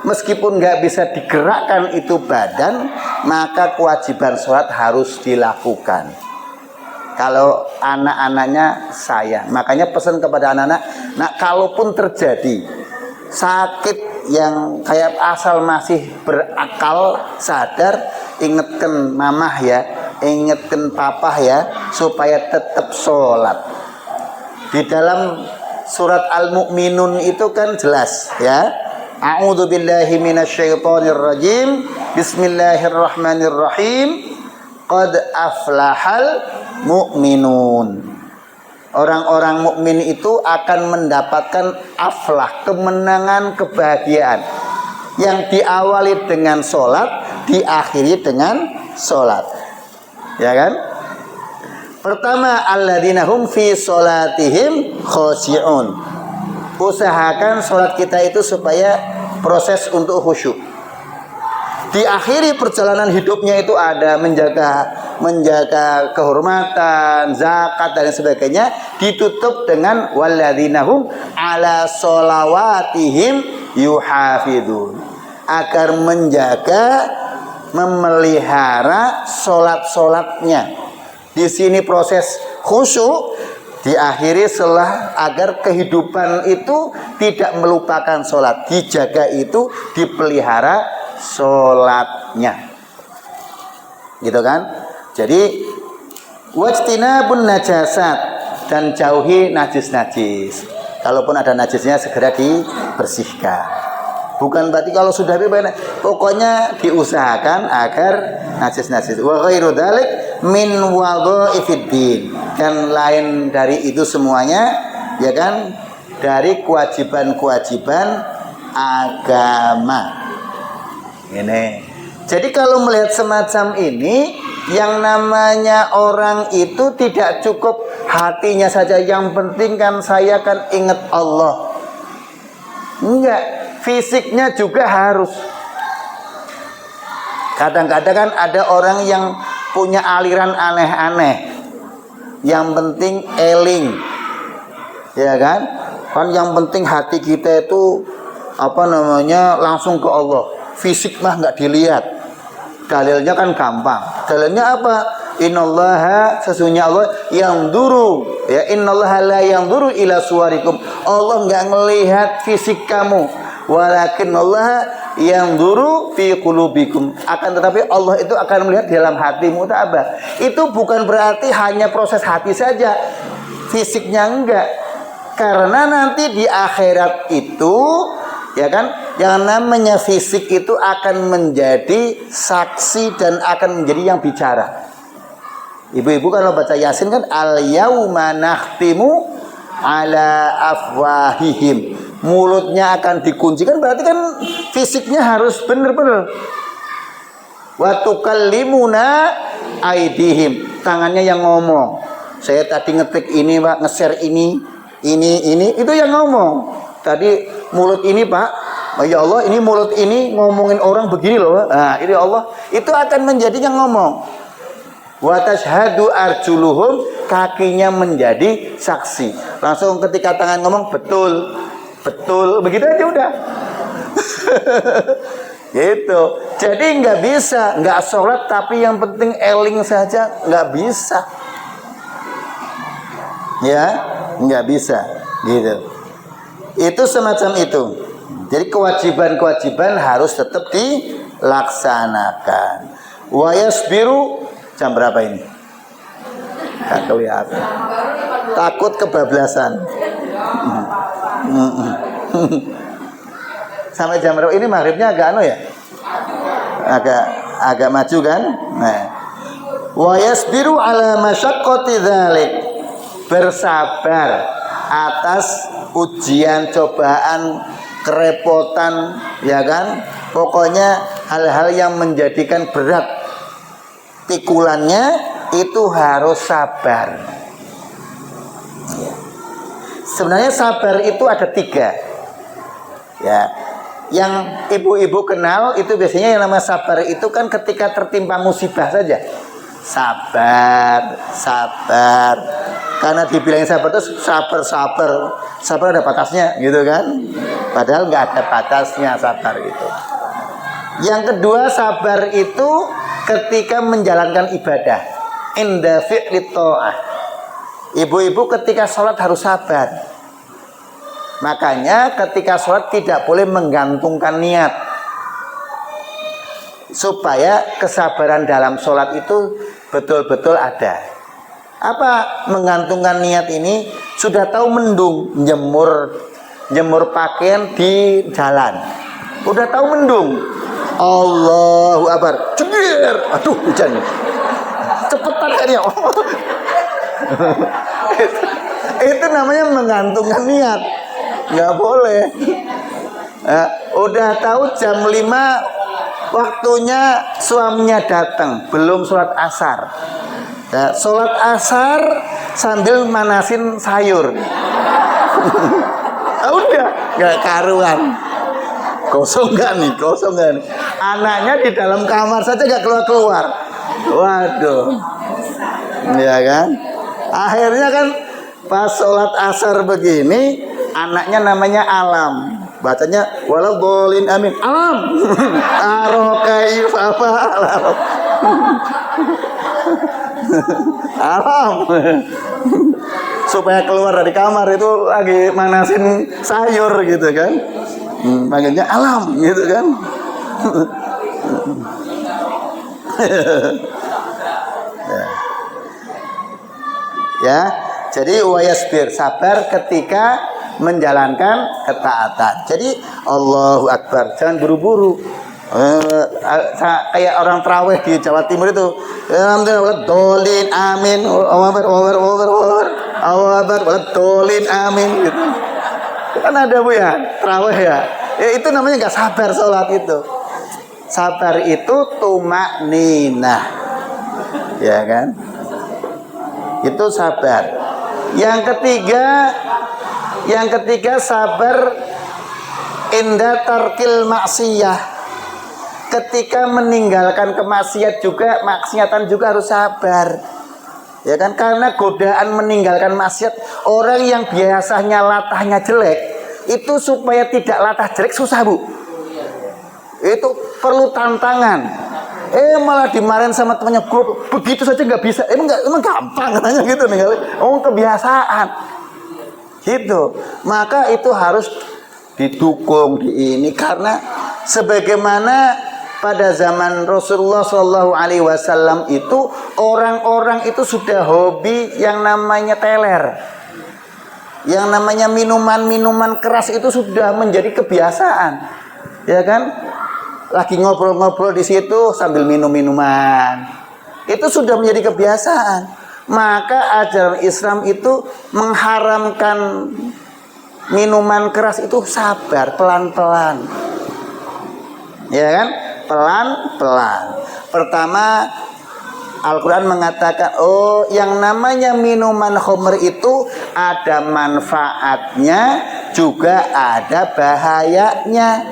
meskipun nggak bisa digerakkan itu badan, maka kewajiban sholat harus dilakukan. Kalau anak-anaknya saya, makanya pesan kepada anak-anak, nah kalaupun terjadi sakit yang kayak asal masih berakal sadar, ingetkan mamah ya, ingetkan papah ya, supaya tetap sholat. Di dalam surat Al-Mu'minun itu kan jelas ya. A'udzu billahi minasyaitonir rajim. Bismillahirrahmanirrahim. Qad aflahal mu'minun. Orang-orang mukmin itu akan mendapatkan aflah, kemenangan, kebahagiaan yang diawali dengan sholat, diakhiri dengan sholat. Ya kan? Pertama, alladzina hum fi sholatihim khosyi'un. Usahakan sholat kita itu supaya proses untuk khusyuk. Diakhiri perjalanan hidupnya itu ada menjaga kehormatan, zakat dan sebagainya, ditutup dengan walladzinahum ala sholawatihim yuhafidun, agar menjaga, memelihara sholat-sholatnya. Di sini proses khusyuk diakhiri setelah agar kehidupan itu tidak melupakan sholat, dijaga itu, dipelihara sholatnya, gitu kan? Jadi wajtinabun najasat, dan jauhi najis-najis. Kalaupun ada najisnya segera dibersihkan. Bukan berarti kalau sudah bebas, pokoknya diusahakan agar najis-najis. Wa ghairu dzalik min wadha'ifiddin, dan lain dari itu semuanya ya kan, dari kewajiban-kewajiban agama. Ini. Jadi kalau melihat semacam ini, yang namanya orang itu tidak cukup hatinya saja, yang penting kan saya kan ingat Allah. Enggak, fisiknya juga harus. Kadang-kadang kan ada orang yang punya aliran aneh-aneh, yang penting eling, ya kan? Kan yang penting hati kita itu langsung ke Allah. Fisik mah nggak dilihat. Dalilnya kan gampang. Dalilnya apa? Innallaha, sesungguhnya Allah yang duru ya, innallaha la yang duru ila suwarikum. Allah nggak ngelihat fisik kamu, walakin Allah yang duru fi qulubikum. Akan tetapi Allah itu akan melihat dalam hatimu. Apa? Itu bukan berarti hanya proses hati saja, fisiknya enggak. Karena nanti di akhirat itu ya kan, yang namanya fisik itu akan menjadi saksi dan akan menjadi yang bicara. Ibu-ibu kalau baca Yasin kan, al yauma nakhtimu ala afwahihim, mulutnya akan dikunci, kan berarti kan fisiknya harus benar-benar. Wa tukallimuna aidihim, tangannya yang ngomong. Saya tadi ngetik ini Pak, nge-share ini itu yang ngomong. Tadi mulut ini Pak, ya Allah ini mulut ini ngomongin orang begini loh. Nah ini Allah, itu akan menjadi yang ngomong. Wa tashhadu arjuluhum, kakinya menjadi saksi. Langsung ketika tangan ngomong betul, begitu aja udah. Gitu. Jadi nggak bisa, nggak sholat tapi yang penting eling saja, nggak bisa. Ya, nggak bisa. Gitu. Itu semacam itu. Jadi kewajiban-kewajiban harus tetap dilaksanakan. Wa yasbiru jam berapa ini? Gak kelihatan. Takut kebablasan. Sampai jam berapa? Ini maghribnya agak anu ya? Agak maju kan? Nah. Wa yasbiru ala masyaqqati dzalik. Bersabar atas ujian, cobaan, kerepotan, ya kan? Pokoknya hal-hal yang menjadikan berat pikulannya itu harus sabar. Sebenarnya sabar itu ada 3. Ya, yang ibu-ibu kenal itu biasanya yang namanya sabar itu kan ketika tertimpa musibah saja. Sabar. Karena dibilangin sabar itu sabar ada batasnya gitu kan, padahal nggak ada batasnya sabar itu. Yang kedua, sabar itu ketika menjalankan ibadah, inda fi'li ta'ah. Ibu-ibu ketika sholat harus sabar. Makanya ketika sholat tidak boleh menggantungkan niat, supaya kesabaran dalam sholat itu betul-betul ada. Apa menggantungkan niat ini? Sudah tahu mendung, jemur pakaian di jalan, udah tahu mendung, Allahu Akbar, cedir, aduh hujan, cepetan kan ya. Itu namanya menggantungkan niat, nggak boleh. Udah tahu jam 5 waktunya suaminya datang, belum sholat asar. Ya, sholat asar sambil manasin sayur. Udah nggak karuan, kosong nggak nih. Anaknya di dalam kamar saja nggak keluar. Waduh, ya kan. Akhirnya kan pas sholat asar begini, anaknya namanya Alam, bacanya walau bolin amin Alam. Arokai apa Alam. Supaya keluar dari kamar itu lagi manasin sayur gitu kan, panggilnya Alam gitu kan. Ya, jadi wayasbir, sabar ketika menjalankan ketaatan. Jadi Allahu Akbar, jangan buru-buru. Kayak orang terawih di Jawa Timur itu, alhamdulillah dolin amin, over dolin amin gitu. Kan ada Bu ya, terawih ya. Itu namanya nggak sabar sholat itu. Sabar itu tumak ninah, ya kan? Itu sabar. Yang ketiga sabar inda tarkil maksiyah. Ketika meninggalkan kemaksiatan juga harus sabar. Ya kan, karena godaan meninggalkan maksiat, orang yang biasanya latahnya jelek, itu supaya tidak latah jelek susah Bu. Itu perlu tantangan. Malah dimarahin sama temannya, begitu saja nggak bisa. Emang gampang katanya gitu nih. Kebiasaan. Gitu. Maka itu harus didukung ini, karena sebagaimana pada zaman Rasulullah SAW itu orang-orang itu sudah hobi yang namanya teler, yang namanya minuman keras itu sudah menjadi kebiasaan, ya kan? Lagi ngobrol-ngobrol di situ sambil minum-minuman, itu sudah menjadi kebiasaan. Maka ajaran Islam itu mengharamkan minuman keras itu sabar, pelan-pelan, ya kan? Pelan-pelan. Pertama, Al-Quran mengatakan, yang namanya minuman khamr itu ada manfaatnya, juga ada bahayanya.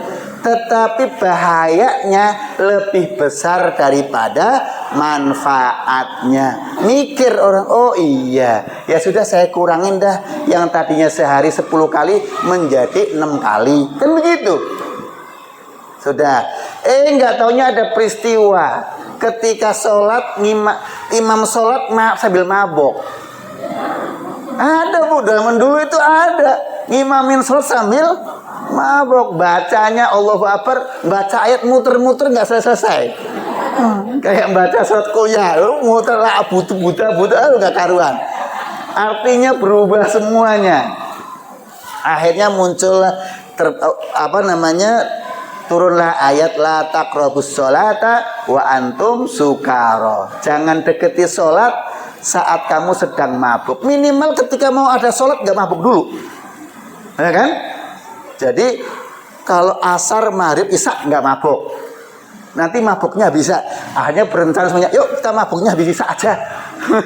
Tetapi bahayanya lebih besar daripada manfaatnya. Mikir orang, iya, ya sudah saya kurangin dah, yang tadinya sehari 10 kali menjadi 6 kali. Kan begitu. Sudah. Nggak taunya ada peristiwa ketika sholat, imam sholat sambil mabok. Ada Bu, zaman dulu itu ada ngimamin sholat sambil mabok. Bacanya Allahu Akbar, baca ayat muter-muter nggak selesai. Kayak baca surat Qoya, muter buta nggak karuan. Artinya berubah semuanya. Akhirnya muncul turunlah ayat la taqrabus sholata wa antum sukara. Jangan deketi sholat saat kamu sedang mabuk. Minimal ketika mau ada sholat nggak mabuk dulu, ya kan? Jadi kalau asar, maghrib, isya nggak mabuk. Nanti mabuknya bisa. Akhirnya berencana semuanya, yuk kita mabuknya habis isya aja.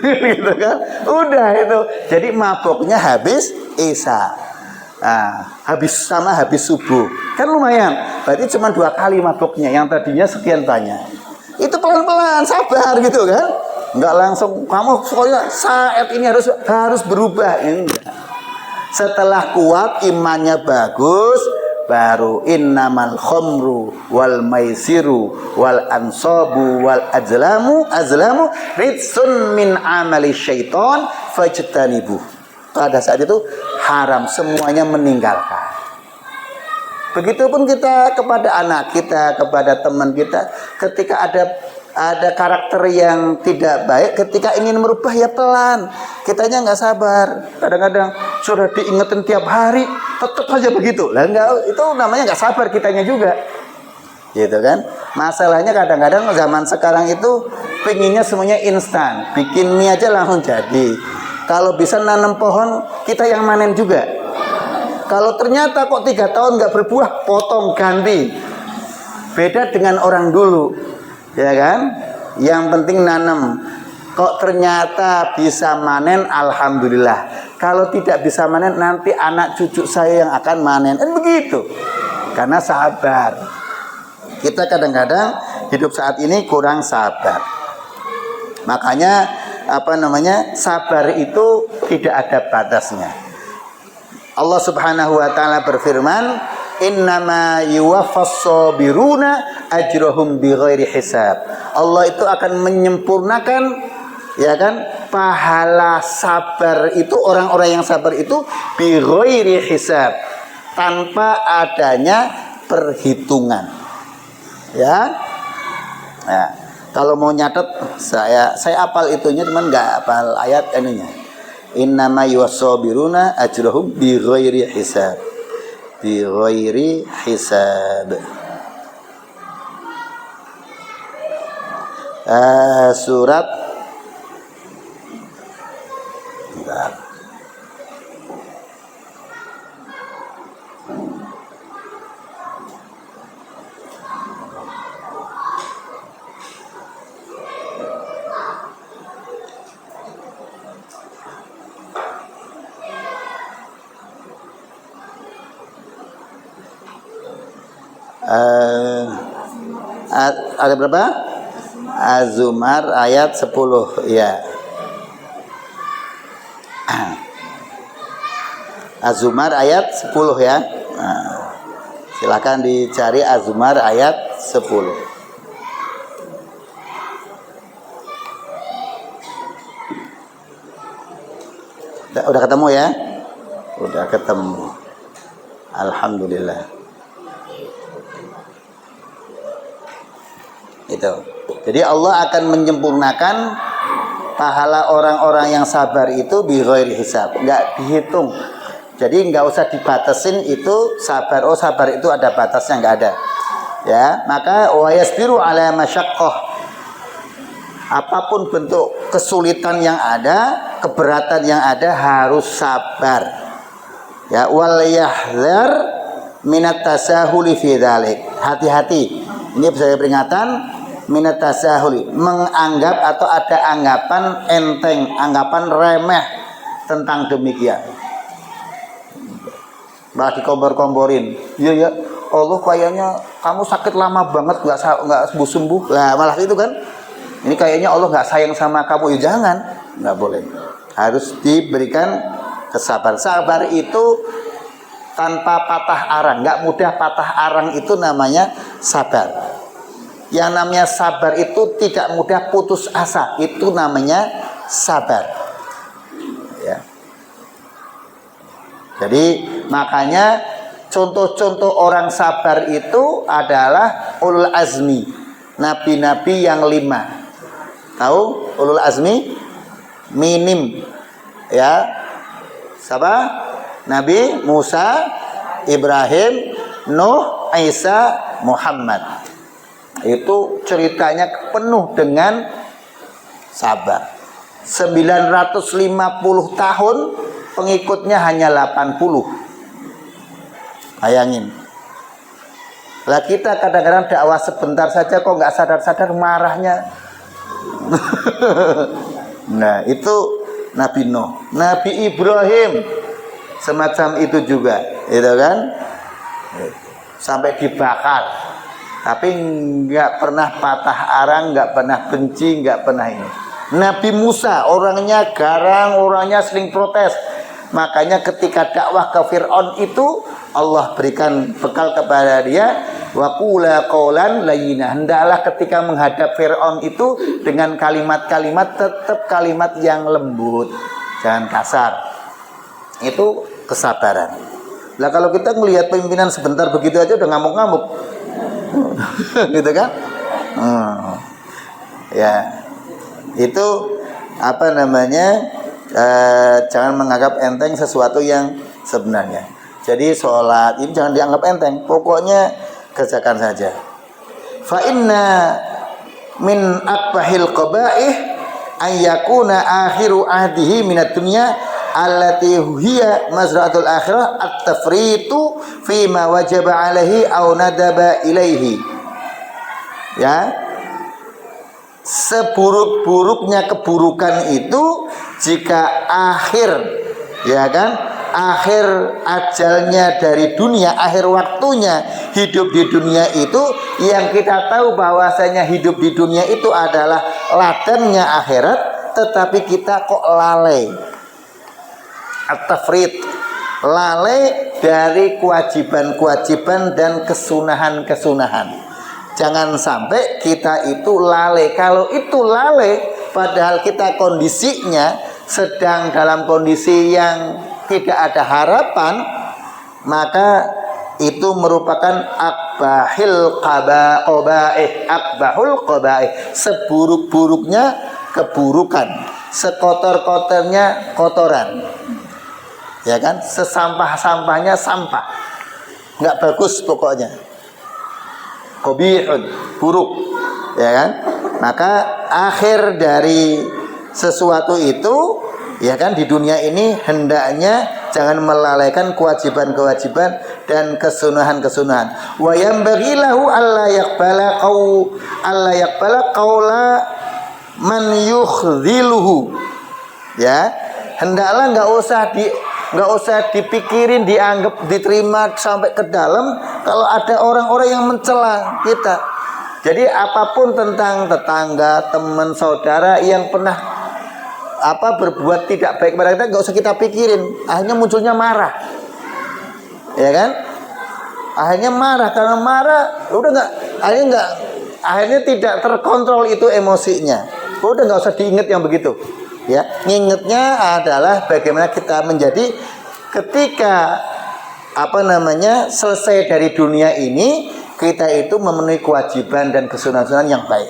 Gitu kan? Udah itu. Jadi mabuknya habis isya. Nah, habis subuh. Kan lumayan. Berarti cuma 2 kali mabuknya. Yang tadinya sekian banyak. Itu pelan-pelan, sabar gitu kan? Enggak langsung kamu pokoknya saat ini harus berubah. Enggak. Setelah kuat, imannya bagus, baru innamal khamru wal maisiru wal ansabu wal azlamu ritsun min amali syaiton fajtanibu. Pada saat itu haram, semuanya meninggalkan. Begitupun kita kepada anak kita, kepada teman kita, ketika ada karakter yang tidak baik, ketika ingin merubah ya pelan. Kitanya nggak sabar. Kadang-kadang sudah diingetin tiap hari, tetap aja begitu. Lah enggak, itu namanya nggak sabar kitanya juga. Gitu kan? Masalahnya kadang-kadang zaman sekarang itu pinginnya semuanya instan. Bikin mie aja langsung jadi. Kalau bisa nanam pohon, kita yang manen juga. Kalau ternyata kok 3 tahun nggak berbuah, potong ganti. Beda dengan orang dulu. Ya kan? Yang penting nanam. Kok ternyata bisa manen, alhamdulillah. Kalau tidak bisa manen, nanti anak cucu saya yang akan manen. Dan begitu. Karena sabar. Kita kadang-kadang hidup saat ini kurang sabar. Makanya sabar itu tidak ada batasnya. Allah Subhanahu wa taala berfirman, innama yuwaffas sabiruna ajrahum bighairi hisab. Allah itu akan menyempurnakan, ya kan, pahala sabar itu, orang-orang yang sabar itu bighairi hisab, tanpa adanya perhitungan. Ya. Nah, kalau mau nyatet saya apal itunya, cuman nggak apal ayat ininya. Innama yuwassabiruna ajrahum bighairi hisab. Bighairi hisab. Surat ada berapa? Az-Zumar ayat 10 ya. Az-Zumar ayat 10 ya. Nah, silakan dicari Az-Zumar ayat 10. Udah ketemu ya? Udah ketemu. Alhamdulillah. Itu. Jadi Allah akan menyempurnakan pahala orang-orang yang sabar itu bighairi hisab, enggak dihitung. Jadi enggak usah dibatasin itu sabar. Oh, sabar itu ada batasnya, enggak ada. Ya, maka wa yasbiru ala masyaqqah. Apapun bentuk kesulitan yang ada, keberatan yang ada, harus sabar. Ya, wal yahzar minat tasahuli fi dzalik. Hati-hati. Ini saya peringatan. Minat tasahuli, menganggap atau ada anggapan enteng, anggapan remeh tentang demikian. Malah dikompor-komporin. Iya ya, Allah kayaknya kamu sakit lama banget nggak sembuh-sembuh. Lah malah itu kan. Ini kayaknya Allah nggak sayang sama kamu. Ya jangan, nggak boleh. Harus diberikan kesabaran. Sabar itu tanpa patah arang, nggak mudah patah arang, itu namanya sabar. Yang namanya sabar itu tidak mudah putus asa, itu namanya sabar. Ya. Jadi makanya contoh-contoh orang sabar itu adalah ulul azmi, nabi-nabi yang 5. Tahu ulul azmi minim ya, siapa? Nabi Musa, Ibrahim, Nuh, Isa, Muhammad. Itu ceritanya penuh dengan sabar. 950 tahun, pengikutnya hanya 80. Bayangin. Lah kita kadang-kadang dakwah sebentar saja kok nggak sadar-sadar marahnya. Nah itu Nabi Nuh, Nabi Ibrahim semacam itu juga, gitu kan? Sampai dibakar, tapi nggak pernah patah arang, nggak pernah benci, nggak pernah ini. Nabi Musa orangnya garang, orangnya sering protes. Makanya ketika dakwah ke Fir'aun itu Allah berikan bekal kepada dia, wa qula qawlan layyina. Hendaklah ketika menghadap Fir'aun itu dengan kalimat-kalimat tetap kalimat yang lembut, jangan kasar. Itu kesabaran. Lah kalau kita melihat pimpinan sebentar begitu aja udah ngamuk-ngamuk. Gitu kan? Ya. Itu apa namanya? Jangan menganggap enteng sesuatu yang sebenarnya. Jadi sholat ini jangan dianggap enteng, pokoknya kerjakan saja. Fa inna min akbahil qaba'ih ay yakuna akhiru ahdihi minad dunya allati hiya mazra'atul akhirah at-tafritu fi ma wajaba alaihi aw nadaba ilaihi. Ya. Seburuk-buruknya keburukan itu jika akhir, ya kan, akhir ajalnya dari dunia, akhir waktunya hidup di dunia itu, yang kita tahu bahwasanya hidup di dunia itu adalah ladangnya akhirat, tetapi kita kok lalai, at-tafrid, lalai dari kewajiban-kewajiban dan kesunahan-kesunahan. Jangan sampai kita itu lalai. Kalau itu lalai, padahal kita kondisinya sedang dalam kondisi yang tidak ada harapan, maka itu merupakan akbahul qaba'ih, seburuk-buruknya keburukan, sekotor-kotornya kotoran, ya kan, sesampah-sampahnya sampah, nggak bagus pokoknya. Qabihun, buruk, ya kan? Maka akhir dari sesuatu itu, ya kan, di dunia ini hendaknya jangan melalaikan kewajiban-kewajiban dan kesunahan-kesunahan. Wa yanbaghi lahu alla yaqbala qaula man yukhziluhu. Ya, hendaklah nggak usah dipikirin, dianggap, diterima sampai ke dalam kalau ada orang-orang yang mencela kita. Jadi apapun tentang tetangga, teman, saudara yang pernah berbuat tidak baik kepada kita, nggak usah kita pikirin. Akhirnya munculnya marah, ya kan? Akhirnya marah, karena marah udah akhirnya tidak terkontrol itu emosinya. Udah nggak usah diingat yang begitu. Ya, ngingetnya adalah bagaimana kita menjadi ketika selesai dari dunia ini, kita itu memenuhi kewajiban dan kesunahan yang baik,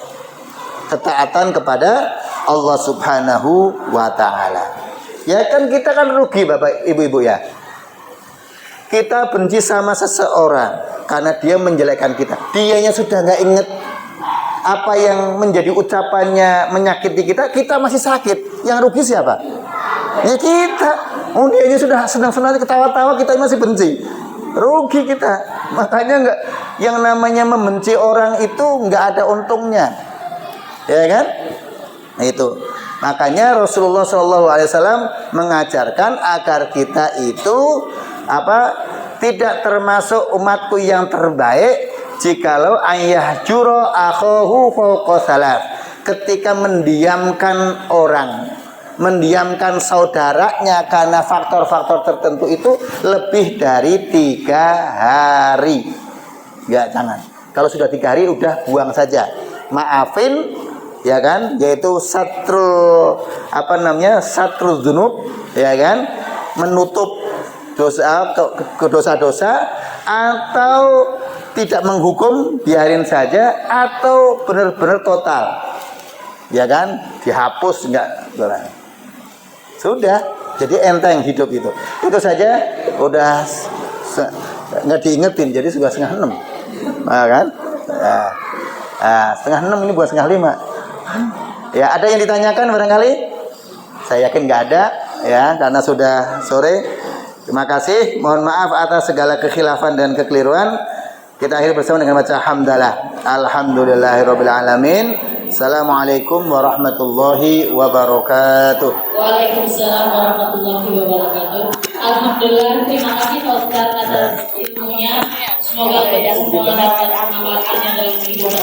ketaatan kepada Allah Subhanahu wa ta'ala. Ya kan, kita kan rugi Bapak Ibu-ibu ya. Kita benci sama seseorang karena dia menjelekkan kita. Dianya sudah nggak inget apa yang menjadi ucapannya menyakiti kita, kita masih sakit. Yang rugi siapa? Ya kita. Oh, dianya sudah senang-senang ketawa-tawa, kita masih benci. Rugi kita. Makanya yang namanya membenci orang itu nggak ada untungnya, ya kan? Itu. Makanya Rasulullah SAW mengajarkan agar kita itu tidak termasuk umatku yang terbaik jikalau ayahjuro akhahu fawqa salas, ketika mendiamkan orang, mendiamkan saudaranya karena faktor-faktor tertentu itu lebih dari 3 hari. Ya jangan. Kalau sudah 3 hari udah buang saja. Maafin, ya kan? Yaitu satrul dzunub, ya kan? Menutup dosa, dosa-dosa. atau tidak menghukum, biarin saja, atau benar-benar total, ya kan, dihapus enggak, sudah, jadi enteng hidup itu saja, udah nggak diingetin, jadi sudah 5:30, nah, kan, nah, 5:30 ini buat 5:30, ya. Ada yang ditanyakan barangkali? Saya yakin nggak ada, ya, karena sudah sore. Terima kasih, mohon maaf atas segala kekhilafan dan kekeliruan. Kita akhiri bersama dengan baca hamdalah. Alhamdulillahirabbil alamin. Assalamualaikum warahmatullahi wabarakatuh. Waalaikumsalam warahmatullahi wabarakatuh. Alhamdulillah, terima kasih Pak Ustaz atas ilmunya. Semoga kita semua dapat mengamalkannya dalam kehidupan.